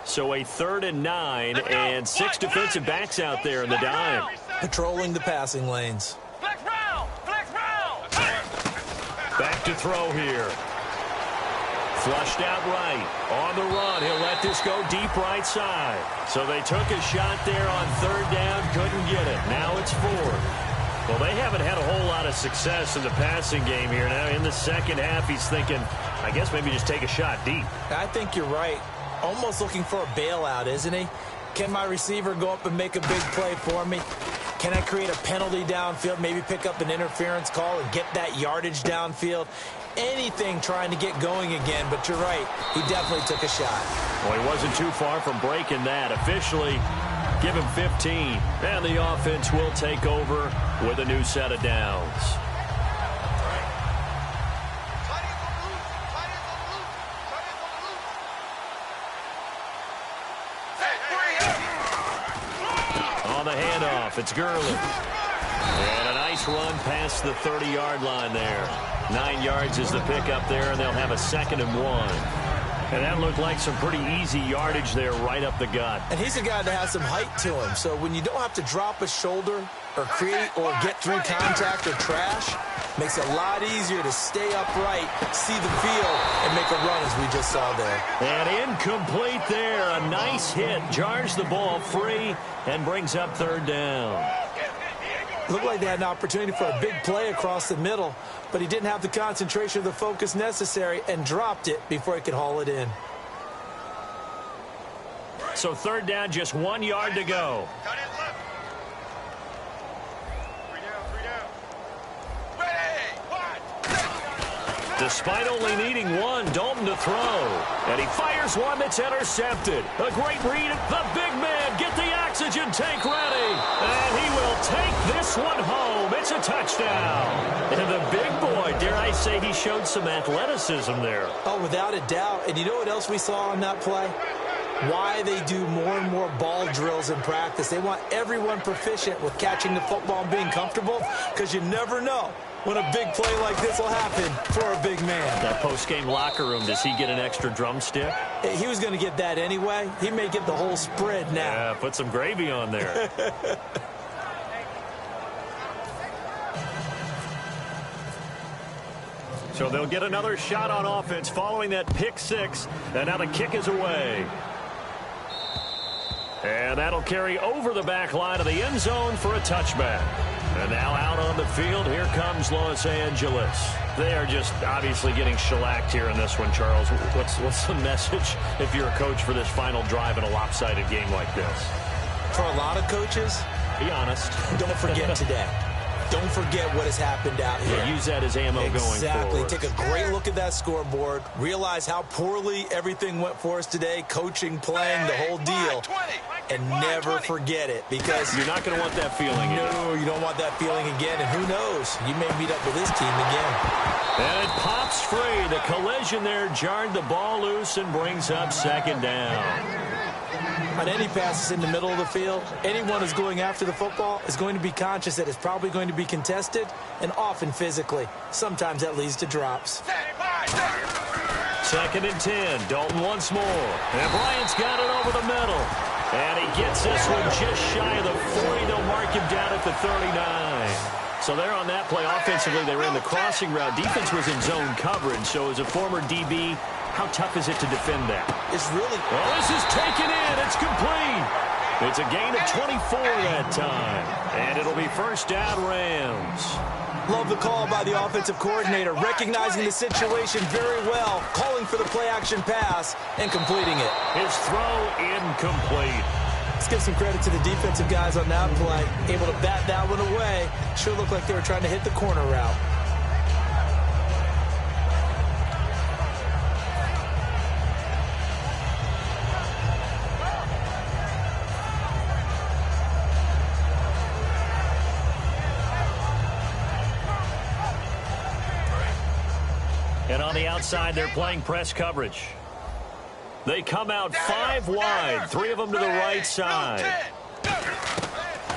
So a 3rd and 9 and 6 defensive backs out there in the dime. Patrolling the passing lanes. Flex round. Flex round. Back to throw here. Flushed out right. On the run. He'll let this go deep right side. So they took a shot there on 3rd down. Couldn't get it. Now it's 4th. Well, they haven't had a whole lot of success in the passing game here. Now in the second half, he's thinking, I guess maybe just take a shot deep. I think you're right. Almost looking for a bailout, isn't he? Can my receiver go up and make a big play for me? Can I create a penalty downfield, maybe pick up an interference call and get that yardage downfield? Anything trying to get going again, but you're right. He definitely took a shot. Well, he wasn't too far from breaking that. Officially, give him 15. And the offense will take over with a new set of downs. On the handoff, it's Gurley. And a nice run past the 30-yard line there. 9 yards is the pickup there, and they'll have a 2nd and 1. And that looked like some pretty easy yardage there right up the gut. And he's a guy that has some height to him. So when you don't have to drop a shoulder or create or get through contact or trash, makes it a lot easier to stay upright, see the field, and make a run as we just saw there. And incomplete there. A nice hit. Jars the ball free and brings up 3rd down. Looked like they had an opportunity for a big play across the middle, but he didn't have the concentration or the focus necessary and dropped it before he could haul it in. So 3rd down, just 1 yard to go. Despite only needing 1, Dalton to throw. And he fires one that's intercepted. A great read. The big man, get the oxygen tank ready. And he will will take this one home. It's a touchdown. And the big boy, dare I say, he showed some athleticism there. Oh, without a doubt. And you know what else we saw on that play? Why they do more and more ball drills in practice. They want everyone proficient with catching the football and being comfortable, because you never know when a big play like this will happen for a big man. That post-game locker room, does he get an extra drumstick? He was going to get that anyway. He may get the whole spread now. Yeah, put some gravy on there. So they'll get another shot on offense following that pick six. And now the kick is away. And that'll carry over the back line of the end zone for a touchback. And now out on the field, here comes Los Angeles. They are just obviously getting shellacked here in this one, Charles. What's the message if you're a coach for this final drive in a lopsided game like this? For a lot of coaches, be honest. Don't forget today. Don't forget what has happened out here. Yeah, use that as ammo going forward. Exactly. Take a great look at that scoreboard. Realize how poorly everything went for us today. Coaching, playing, the whole deal. And never forget it, because you're not going to want that feeling again. No, you don't want that feeling again. And who knows? You may meet up with this team again. And it pops free. The collision there jarred the ball loose and brings up second down. On any passes in the middle of the field, anyone who's going after the football is going to be conscious that it's probably going to be contested, and often physically. Sometimes that leads to drops. Second and 10. Dalton once more. And Bryant's got it over the middle. And he gets this one just shy of the 40. They'll mark him down at the 39. So there on that play, offensively, they ran the crossing route. Defense was in zone coverage. So as a former DB, how tough is it to defend that? It's really... Well, this is taken in. It's complete. It's a gain of 24 that time. And it'll be first down, Rams. Love the call by the offensive coordinator, recognizing the situation very well, calling for the play-action pass and completing it. His throw incomplete. Let's give some credit to the defensive guys on that play. Able to bat that one away. Sure looked like they were trying to hit the corner route. And on the outside, they're playing press coverage. They come out 5 wide, 3 of them to the right side.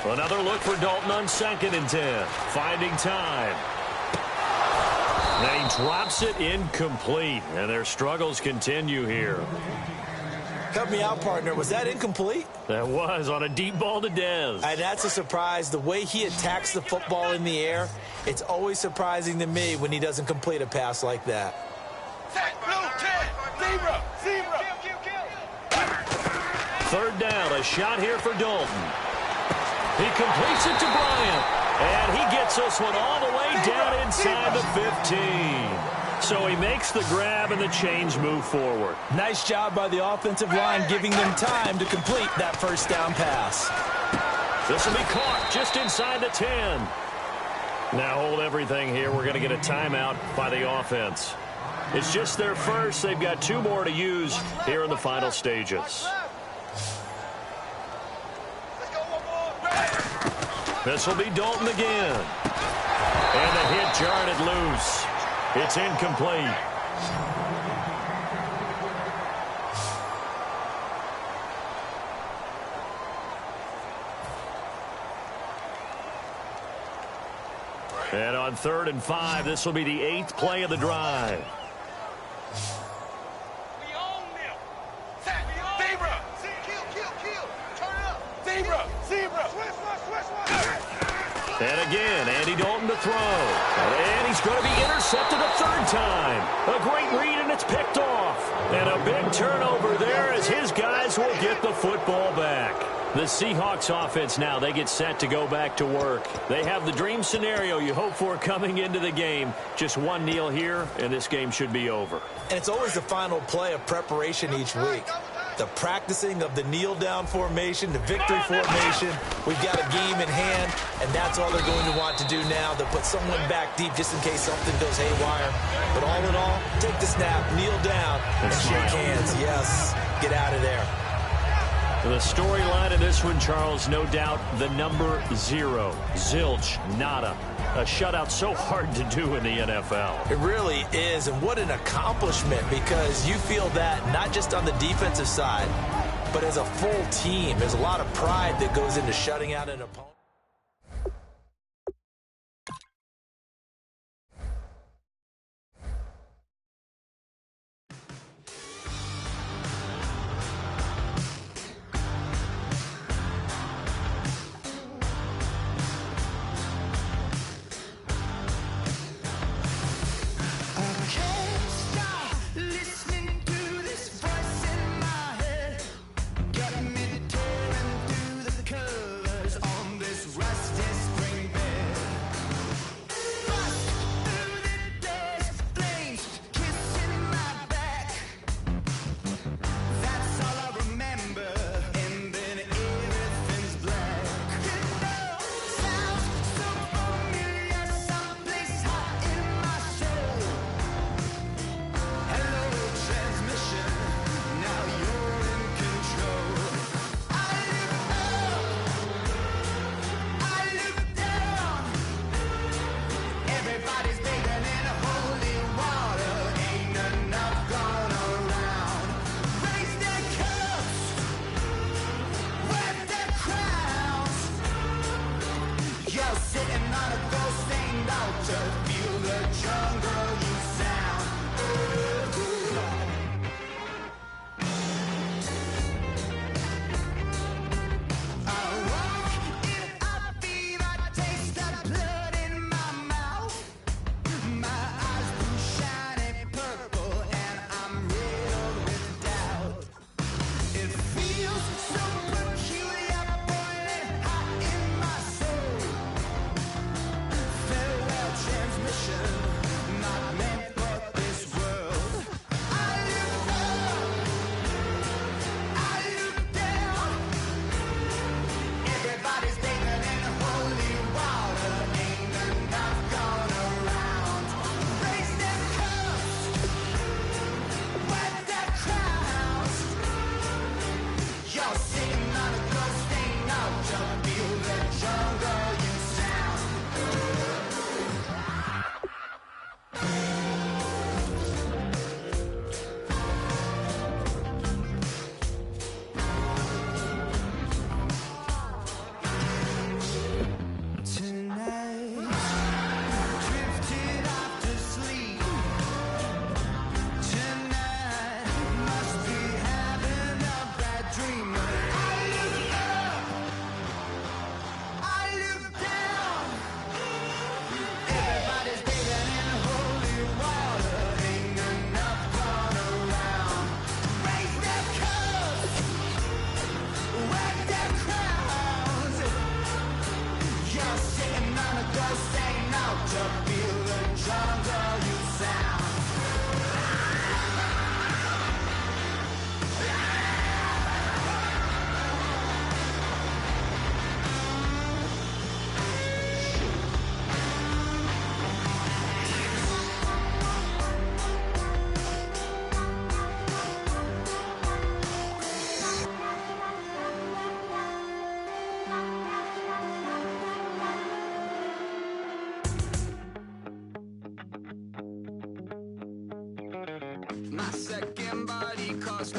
Another look for Dalton on second and 10. Finding time. And he drops it incomplete. And their struggles continue here. Help me out, partner. Was that incomplete? That was on a deep ball to Dez. And that's a surprise. The way he attacks the football in the air, it's always surprising to me when he doesn't complete a pass like that. Third down, a shot here for Dalton. He completes it to Bryant. And he gets this one all the way down inside the 15. So he makes the grab and the chains move forward. Nice job by the offensive line, giving them time to complete that first down pass. This will be caught just inside the 10. Now hold everything here. We're going to get a timeout by the offense. It's just their first. They've got 2 more to use here in the final stages. This will be Dalton again. And the hit jarred it loose. It's incomplete. And on 3rd and 5, this will be the 8th play of the drive. And again, Andy Dalton to throw. And he's going to be intercepted a 3rd time. A great read, and it's picked off. And a big turnover there as his guys will get the football back. The Seahawks offense now, they get set to go back to work. They have the dream scenario you hope for coming into the game. Just one kneel here, and this game should be over. And it's always the final play of preparation each week. The practicing of the kneel-down formation, the victory formation. We've got a game in hand, and that's all they're going to want to do now. They'll put someone back deep just in case something goes haywire. But all in all, take the snap, kneel down, and shake hands. Yes, get out of there. The storyline in this one, Charles, no doubt the number 0. Zilch, nada. A shutout so hard to do in the NFL. It really is, and what an accomplishment, because you feel that not just on the defensive side, but as a full team. There's a lot of pride that goes into shutting out an opponent. My second body cost